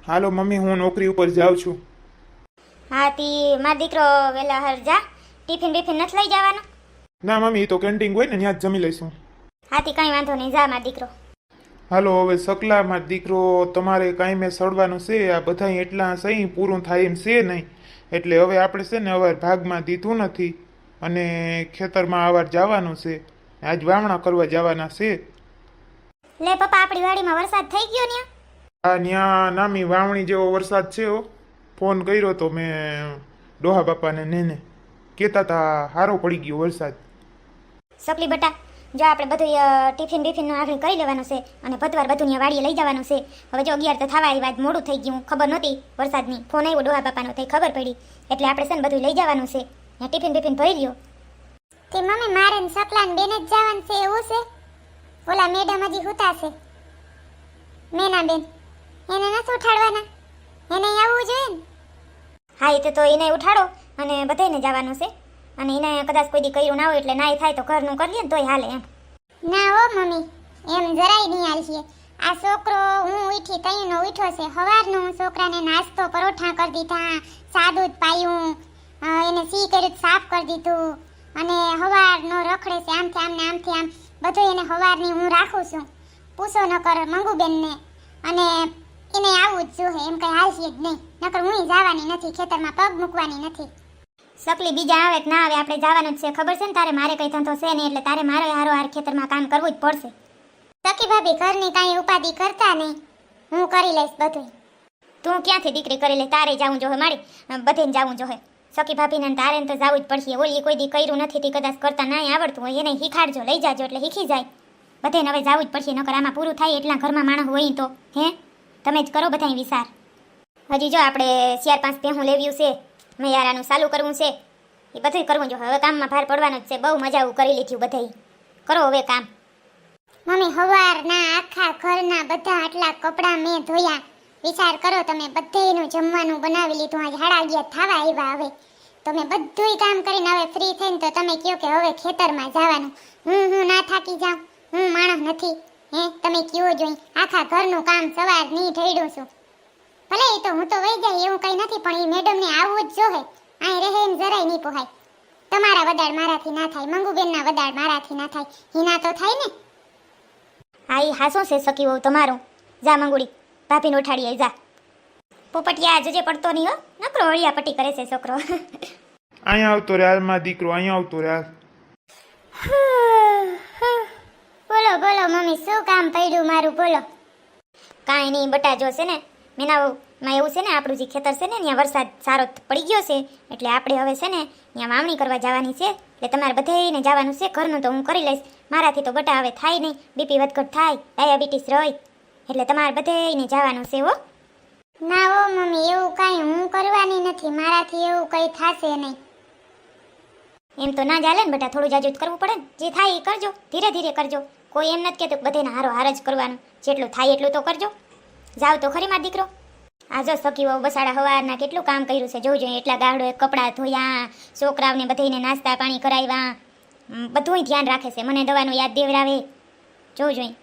હાલો mummy, હું નોકરી ઉપર જાઉં છું. હા તી મારો દીકરો વેલા હર જા. ટિફિન બિફિન નથી લઈ જવાનું? ના મમ્મી, એ તો કેન્ટીન હોય ને ત્યાં જ જમી લઈશું. હા તી કંઈ વાંધો નહીં, જા મારો દીકરો. હાલો હવે સકલા મારો દીકરો, તમારે કાંઈ મેં સડવાનું છે. આ બધા એટલા સહી પૂરું થાય એમ છે નહીં. એટલે હવે આપણે છે ને અવાર ભાગમાં દીધું નથી અને ખેતરમાં અવાર જવાનું છે. આજ વાવણા કરવા જવાના છે. લે પપ્પા, આપણી વાડીમાં વરસાદ થઈ ગયો ને? આ ન્યા નામી વાવણી જેવો વરસાદ છે. ફોન કર્યો તો મેં ડોહા બાપાને નેને, કહેતા હતા સારો પડી ગયો વરસાદ. સકલી બટા, જો આપણે બધું ટિફિન બિફિનનું આગળ કરી લેવાનું છે અને ભતવાર બધું ત્યાં વાડીએ લઈ જવાનું છે. હવે જો 11 તો થવા આવી, વાત મોડું થઈ ગયું, ખબર નહોતી વરસાદની. ફોન આવ્યો ડોહા બાપાનો, થઈ ખબર પડી. એટલે આપણે છે ને બધું લઈ જવાનું છે. ત્યાં ટિફિન બિફિન ભરી લ્યો. તે મમ્મી, મારે ને સકલાને બેન જ જવાનું છે એવું છે? ઓલા મેડમ હજી હુતા છે, મેના બેન, એને નથી ઉઠાડવાના? એને આવવું જોઈએ ને? હા એ તો એને ઉઠાડો અને બધાને જવાનું છે. અને એને કદાચ કોઈ દી કર્યું ના હોય એટલે નાય થાય તો ઘરનું કરી લે ને તોય હાલે એમ. ના હો મમ્મી, એમ જરાય નહીં હાલશે. આ છોકરો હું ઉઠી તઈનો ઉઠ્યો છે. સવારનું હું છોકરાને નાસ્તો પરોઠા કરી દીધા, સાદું જ પાયું, એને સી કર્યું સાફ કરી દીધું અને સવારનો રખડે છે આમથી આમ ને આમથી આમ. બધું એને સવારની હું રાખું છું. પૂછો ન કર મંગુબેનને, અને એને આવું જ જોઈએ. એમ કંઈ હાલશે જ નહીં, નકર હું જવાની નથી, ખેતરમાં પગ મૂકવાની નથી. સકલી બીજા આવે કે ના આવે, આપણે જવાનું જ છે. ખબર છે ને તારે, મારે કંઈ ધંધો છે નહીં એટલે તારે મારે હારો ખેતરમાં કામ કરવું જ પડશે. સખી ભાભી, ઘરની કાંઈ ઉપાધિ કરતા નહીં, હું કરી લઈશ બધું. તું ક્યાંથી દીકરી કરી લે? તારે જવું જોઈએ, મારી બધેને જવું જોઈએ. સખી ભાભીને તારે તો જવું જ પડશે. ઓલી કોઈ દી કર્યું નથી તે કદાચ કરતા નહીં આવડતું હોય એને શીખાડજો, લઈ જાજો એટલે શીખી જાય. બધાને હવે જવું જ પડશે, નકર આમાં પૂરું થાય એટલા ઘરમાં માણસ હોય તો હે તમે જ કરો બધાય વિચાર. હજી જો આપણે 4-5 ભેહું લેવ્યું છે, મૈયારાનું ચાલુ કરવું છે, એ બધું કરવું જોઈએ. હવે કામમાં ભાર પડવાનું જ છે. બહુ મજા આવું કરી લીધું બધાય. કરો હવે કામ. મમ્મી, સવારના આખા ઘરના બધા આટલા કપડાં મેં ધોયા. વિચાર કરો તમે, બધેયનું જમવાનું બનાવી લીધું. આજ 11:30 થવા આવ્યા. હવે તમે બધુંય કામ કરીને હવે ફ્રી થઈને તો તમે કહો કે હવે ખેતરમાં જવાનું. હું ના થાકી જાઉં? હું માણસ નથી હે? તમે કયો જોઈ આખા ઘરનું કામ સવારની ઢળ્યું છું. ભલે એ તો હું તો વહી જાય એવું કંઈ નથી, પણ એ મેડમને આવવું જ જોઈએ. અહીં રહે એમ જરાય નહીં પોહાય. તમારા વદાડ મારાથી ના થાય, મંગુબેનના વદાડ મારાથી ના થાય, હિના તો થાય ને. હા એ હાસો છે સખી હોવ તમારું. જા મંગુડી, ભાભીને ઉઠાડીએ જા. પોપટિયા જજે પડતો નહીં હો, નકરો હળિયા પટ્ટી કરે છે છોકરો. અહીંયા આવતો રે હાલમાં દીકરો, અહીંયા આવતો રે હાલ. બોલો બોલો મમ્મી, શું કામ પડ્યું મારું? બોલો. કાંઈ નહીં બટા, જો છે ને મેનામાં એવું છે ને, આપણું જે ખેતર છે ને ત્યાં વરસાદ સારો પડી ગયો છે એટલે આપણે હવે છે ને ત્યાં વાવણી કરવા જવાની છે. એટલે તમારે બધાને જવાનું છે. ઘરનું તો હું કરી લઈશ, મારાથી તો બટા હવે થાય નહીં, બીપી વધઘટ થાય, ડાયાબિટીસ રહી, એટલે તમારે બધાને જવાનું છે હો. ના હો મમ્મી, એવું કાંઈ હું કરવાની નથી, મારાથી એવું કંઈ થશે નહીં. એમ તો ના ચાલે ને બટા, થોડું જાજુ કરવું પડે ને. જે થાય એ કરજો, ધીરે ધીરે કરજો. કોઈ એમ નથી કહેતું બધાને હારો હાર જ કરવાનું. જેટલું થાય એટલું તો કરજો. જાવ તો ખરી માર દીકરો. આ જો સખી વહુ બસાડા હવારના કેટલું કામ કર્યું છે જોવું જોઈએ. એટલા ગાડો કપડાં ધોયા, છોકરાઓને બધાને નાસ્તા પાણી કરાવ્યા, બધુંય ધ્યાન રાખે છે. મને દવાનું યાદ દેવડાવે, જોવું જોઈએ.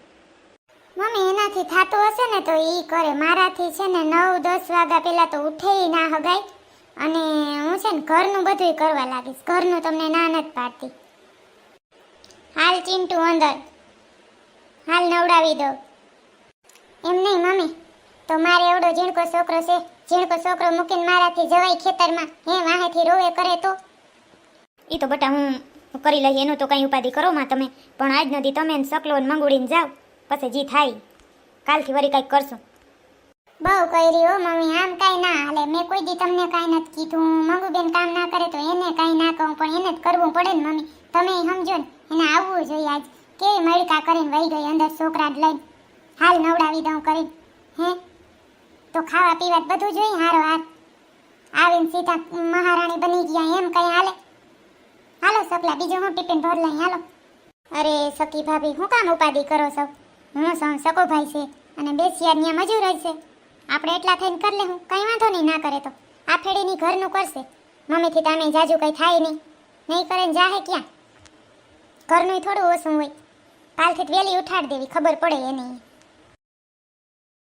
મમ્મી, એનાથી થતું હશે ને તો એ કરે. મારાથી છે ને 9-10 વાગ્યા પહેલાં તો ઉઠે ના હગાય. અને હું છે ને ઘરનું બધુંય કરવા લાગીશ. ઘરનું તમને ના નથી પાડતી. હાલ ચિંટુ અંદર, હાલ નવડાવી દો. એમ નહીં મમ્મી, તો મારે એવડો ઝીણકો છોકરો છે, ઝીણકો છોકરો મૂકીને મારાથી જવાય ખેતરમાં? હે વાહેથી રોવે કરે તો? એ તો બટા હું કરી લઈએ, એનું તો કંઈ ઉપાધિ કરો માં તમે. પણ આજ નથી તમે સકલો ને મંગુડીને જાઓ, પછી જી થાય કાલથી વળી કંઈક કરશું. બહુ કરી હો મમ્મી, આમ કાંઈ ના હાલે. મેં કોઈ દી તમને કાંઈ નથી કીધું. મંગુબેન કામ ના કરે તો એને કાંઈ ના કહું, પણ એને જ કરવું પડે ને મમ્મી. તમે સમજો ને, એને આવવું જોઈએ. આજ કેવી મડકા કરીને વહી ગઈ અંદર છોકરા જ લઈને. હાલ નવડાવી દઉં કરીને હે તો ખાવા પીવા બધું જોઈએ હારો હાથ. આવીને સીધા મહારાણી બની ગયા એમ કંઈ હાલે? હાલો સકલા, બીજું હું ટિફિન ભર લઈ. હાલો. અરે સખી ભાભી, હું કામ ઉપાધિ કરો છો? હું સૌ સકો ભાઈ છે અને બેસિયાર ત્યાં મજૂર હોય છે. આપણે એટલા થઈને કરી લેવું, કંઈ વાંધો નહીં. ના કરે તો આ ફેડીની ઘરનું કરશે. મમ્મીથી તામે જાજુ કંઈ થાય નહીં. નહીં કરે ને જાહે ક્યાં? ઘરનું થોડું ઓછું હોય. કાલથી વહેલી ઉઠાડી દેવી, ખબર પડે એને.